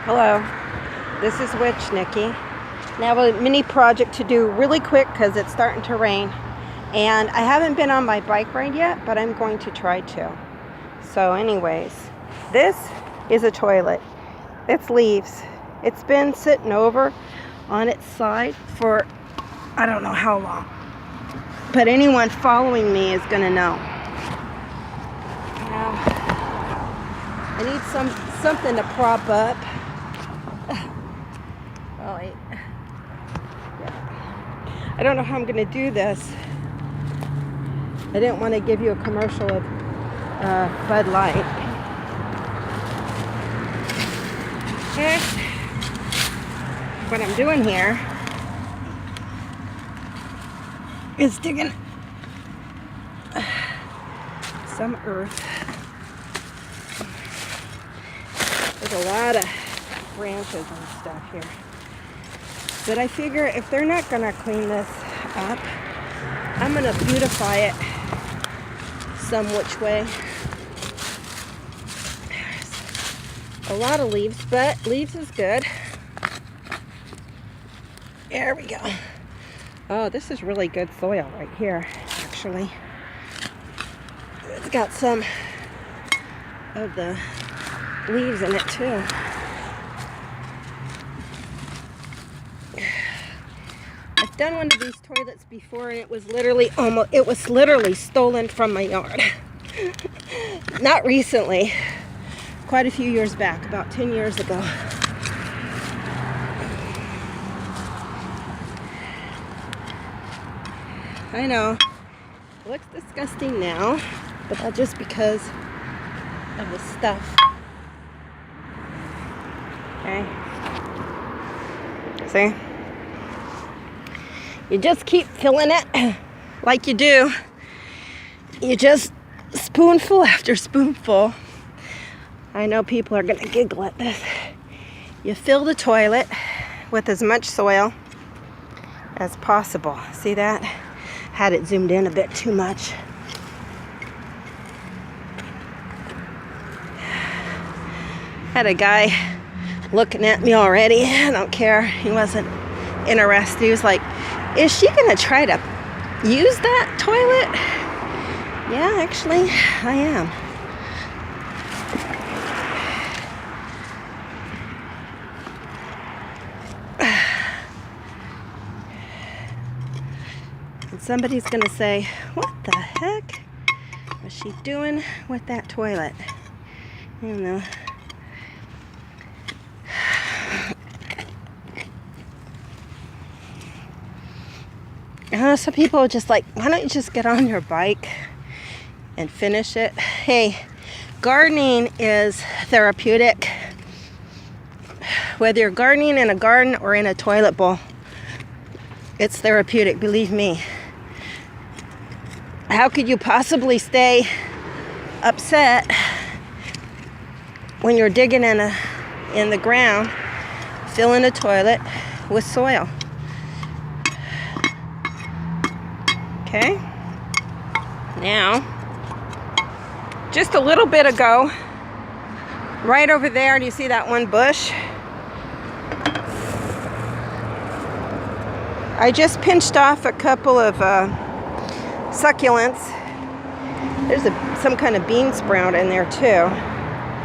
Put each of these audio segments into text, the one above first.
Hello, this is Witch Nikki. Now I have a mini project to do really quick because it's starting to rain. And I haven't been on my bike ride yet, but I'm going to try to. So anyways, this is a toilet. It's leaves. It's been sitting over on its side for I don't know how long. But anyone following me is going to know. Now, I need something to prop up. Oh, wait. Yeah. I don't know how I'm going to do this. I didn't want to give you a commercial of Bud Light. Okay. What I'm doing here is digging some earth. There's a lot of branches and stuff here. But I figure if they're not going to clean this up, I'm going to beautify it some which way. There's a lot of leaves, but leaves is good. There we go. Oh, this is really good soil right here, actually. It's got some of the leaves in it too. I've done one of these toilets before and it was literally stolen from my yard. Not recently, quite a few years back, about 10 years ago. I know, it looks disgusting now, but that's just because of the stuff. Okay. See? You just keep filling it like you do. You just spoonful after spoonful. I know people are going to giggle at this. You fill the toilet with as much soil as possible. See that? Had it zoomed in a bit too much. Had a guy looking at me already. I don't care. He wasn't interested. He was like, is she going to try to use that toilet? Yeah, actually, I am. And somebody's going to say, what the heck was she doing with that toilet? I don't know. Some people are just like, why don't you just get on your bike and finish it? Hey, gardening is therapeutic. Whether you're gardening in a garden or in a toilet bowl, it's therapeutic, believe me. How could you possibly stay upset when you're digging in the ground, filling a toilet with soil? Okay, now, just a little bit ago, right over there, do you see that one bush? I just pinched off a couple of succulents. There's some kind of bean sprout in there too.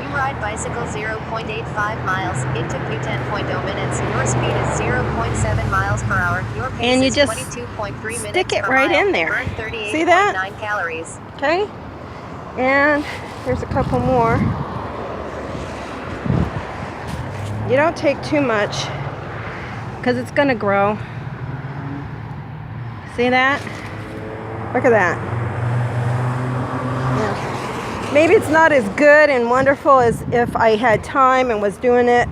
You ride bicycle 0.85 miles. It took you 10.0 minutes. Your speed is 0.7 miles per hour. Your pace and you is just 22.3 minutes stick it per right mile. in there. Burn See that? 38.9 calories. Okay, and there's a couple more. You don't take too much because it's going to grow. See that? Look at that. Yeah. Maybe it's not as good and wonderful as if I had time and was doing it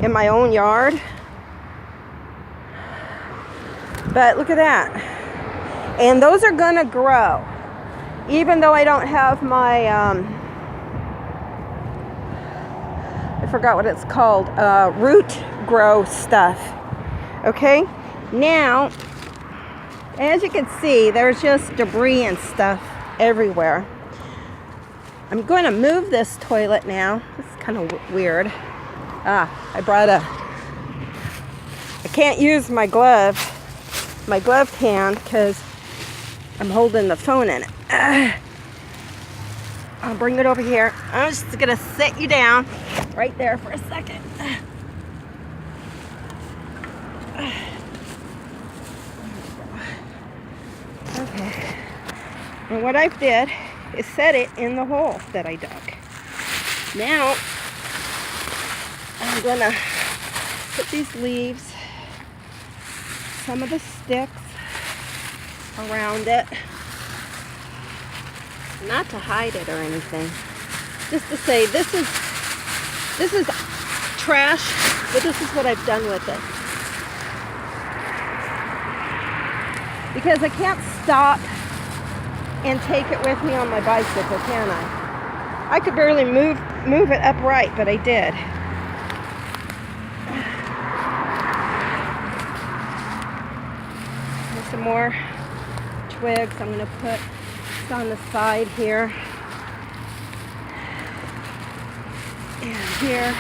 in my own yard. But look at that. And those are going to grow. Even though I don't have my, I forgot what it's called, root grow stuff. Okay? Now, as you can see, there's just debris and stuff everywhere. I'm going to move this toilet now. This is kind of weird. I can't use my glove hand because I'm holding the phone in it. I'll bring it over here. I'm just going to sit you down right there for a second. Okay. And what I did is set it in the hole that I dug. Now, I'm going to put these leaves, some of the sticks around it. Not to hide it or anything. Just to say this is trash, but this is what I've done with it. Because I can't stop and take it with me on my bicycle, can I? I could barely move it upright, but I did. There's some more twigs. I'm going to put this on the side here. And here.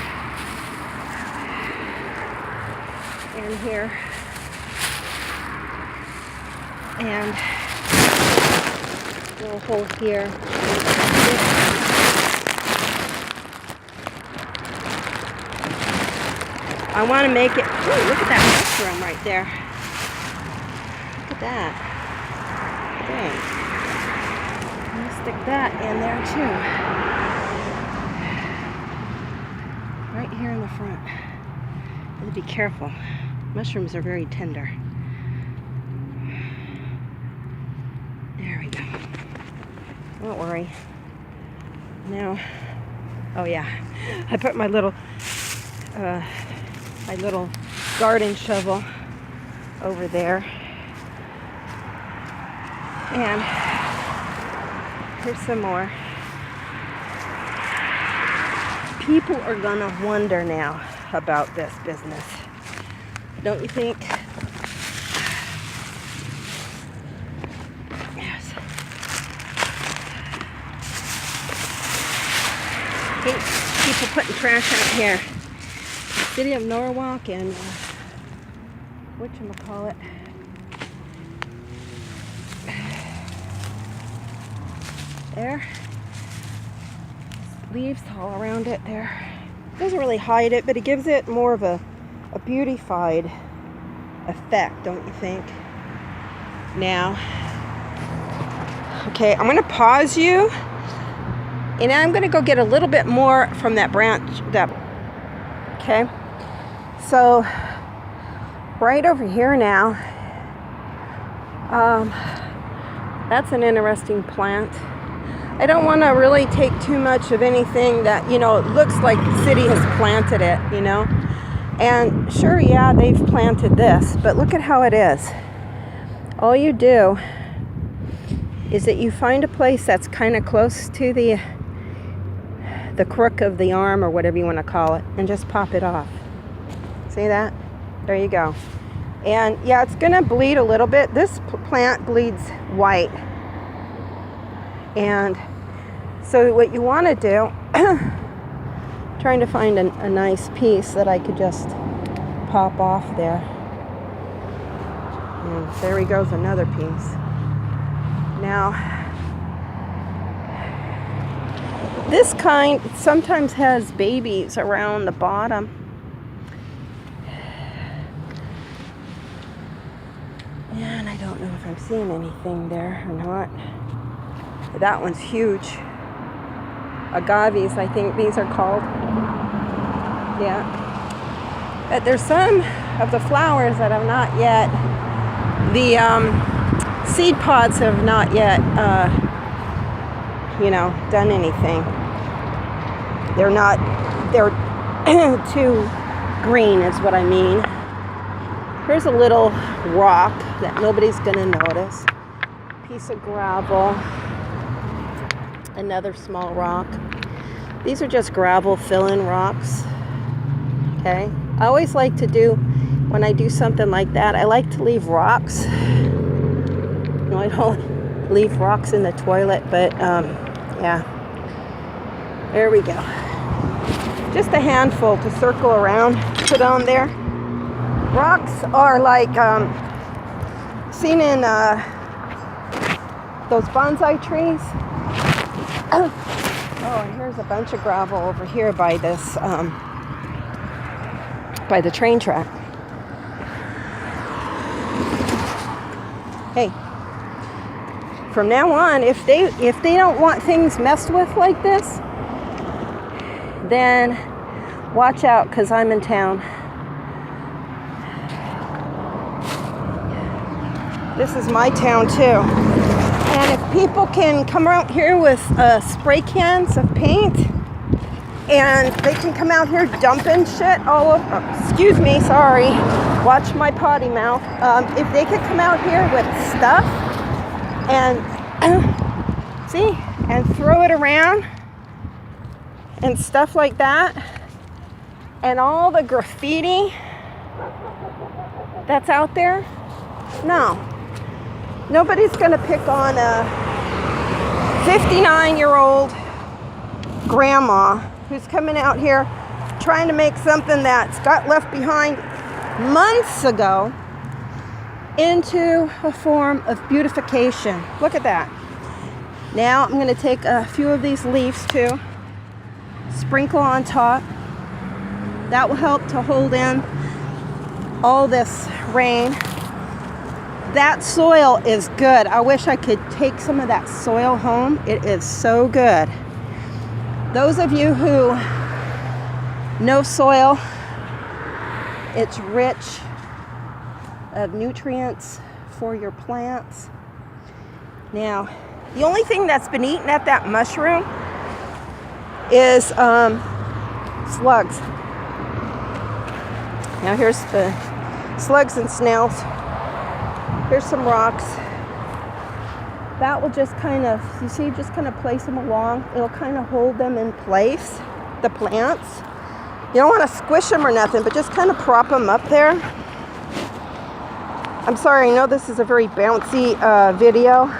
And here. And a little hole here. I want to make it. Ooh, look at that mushroom right there. Look at that. Dang. I'm going to stick that in there too. Right here in the front. Have to be careful. Mushrooms are very tender. There we go. Don't worry. Now, oh yeah, I put my little garden shovel over there. And here's some more. People are gonna wonder now about this business. Don't you think? Yes. Hate people putting trash out here. City of Norwalk and whatchamacallit. There. Leaves all around it there. Doesn't really hide it, but it gives it more of a beautified effect, don't you think? Now, okay, I'm going to pause you, and I'm going to go get a little bit more from that branch. Okay, so right over here now, that's an interesting plant. I don't want to really take too much of anything that, it looks like the city has planted it, And sure, yeah, they've planted this, but look at how it is. All you do is that you find a place that's kind of close to the crook of the arm or whatever you want to call it, and just pop it off. See that? There you go. And yeah, it's going to bleed a little bit. This plant bleeds white. And so what you want to do, trying to find a nice piece that I could just pop off there. And there he goes, another piece. Now, this kind sometimes has babies around the bottom. And I don't know if I'm seeing anything there or not. That one's huge. Agaves, I think these are called. Yeah. But there's some of the flowers that have not yet, the seed pods have not yet, done anything. They're too green is what I mean. Here's a little rock that nobody's gonna notice. Piece of gravel. Another small rock. These are just gravel fill-in rocks. Okay. I always like to do, when I do something like that, I like to leave rocks. I don't leave rocks in the toilet, but yeah. There we go. Just a handful to circle around, put on there. Rocks are like seen in those bonsai trees. Oh, and here's a bunch of gravel over here by this by the train track. Hey, from now on, if they don't want things messed with like this, then watch out, because I'm in town. This is my town too. And if people can come out here with spray cans of paint, and they can come out here dumping shit all over, excuse me, sorry, watch my potty mouth. If they could come out here with stuff and see, and throw it around and stuff like that, and all the graffiti that's out there, no, nobody's gonna pick on a 59-year-old grandma who's coming out here trying to make something that's got left behind months ago into a form of beautification. Look at that. Now I'm going to take a few of these leaves too, sprinkle on top. That will help to hold in all this rain. That soil is good. I wish I could take some of that soil home. It is so good. Those of you who know soil, it's rich of nutrients for your plants. Now, the only thing that's been eaten at that mushroom is slugs. Now here's the slugs and snails. Here's some rocks. That will just kind of, you see, just kind of place them along. It'll kind of hold them in place, the plants. You don't want to squish them or nothing, but just kind of prop them up there. I'm sorry, I know this is a very bouncy video,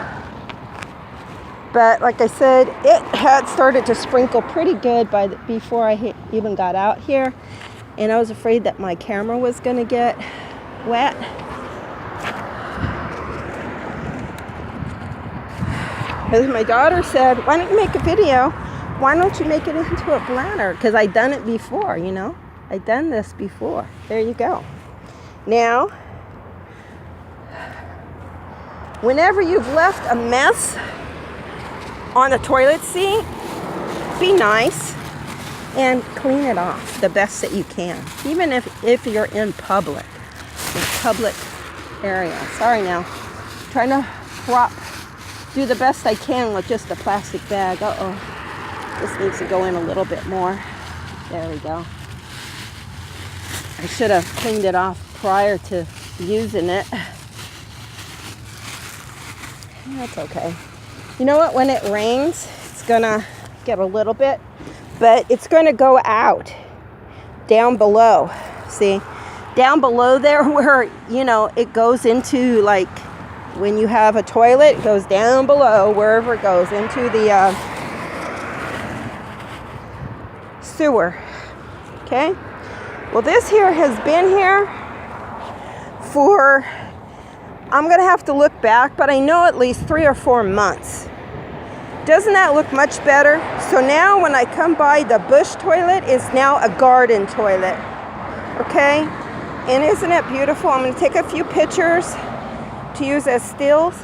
but like I said, it had started to sprinkle pretty good before I even got out here, and I was afraid that my camera was going to get wet. As my daughter said, why don't you make a video? Why don't you make it into a bladder? Because I've done it before, you know. I've done this before. There you go. Now, whenever you've left a mess on a toilet seat, be nice and clean it off the best that you can. Even if you're in public area. Sorry now. I'm trying to do the best I can with just a plastic bag. Uh-oh. This needs to go in a little bit more. There we go. I should have cleaned it off prior to using it. That's okay. You know what? When it rains, it's gonna get a little bit, but it's gonna go out down below. See? Down below there where, you know, it goes into, like, when you have a toilet, it goes down below, wherever it goes, into the sewer. Okay? Well, this here has been here for, I'm going to have to look back, but I know at least 3 or 4 months. Doesn't that look much better? So now when I come by the bush toilet, it's now a garden toilet. Okay? And isn't it beautiful? I'm going to take a few pictures to use as stills.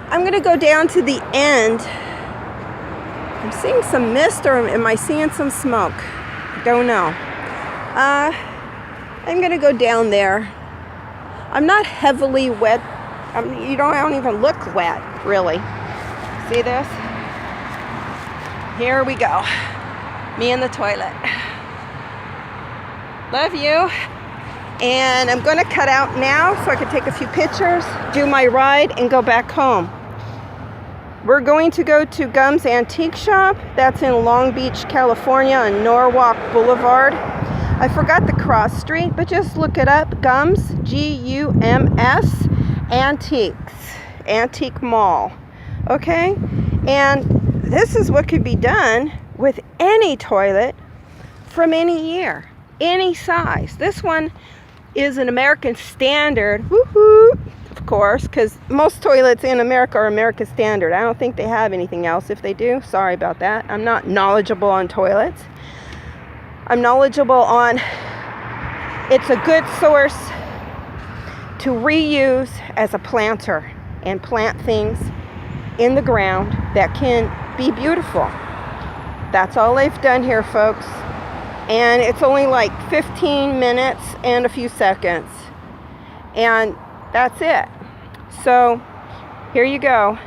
I'm going to go down to the end. I'm seeing some mist, or am I seeing some smoke? Don't know. I'm going to go down there. I'm not heavily wet. I don't even look wet, really. See this? Here we go. Me in the toilet. Love you. And I'm going to cut out now so I can take a few pictures, do my ride, and go back home. We're going to go to Gum's Antique Shop. That's in Long Beach, California on Norwalk Boulevard. I forgot the cross street, but just look it up. Gum's, G-U-M-S, Antiques, Antique Mall. Okay? And this is what could be done with any toilet from any year, any size. This one is an American standard, woohoo, of course, because most toilets in America are American standard. I don't think they have anything else. If they do, sorry about that. I'm not knowledgeable on toilets. I'm knowledgeable on it's a good source to reuse as a planter and plant things in the ground that can be beautiful. That's all they've done here, folks. And it's only like 15 minutes and a few seconds. And that's it. So here you go.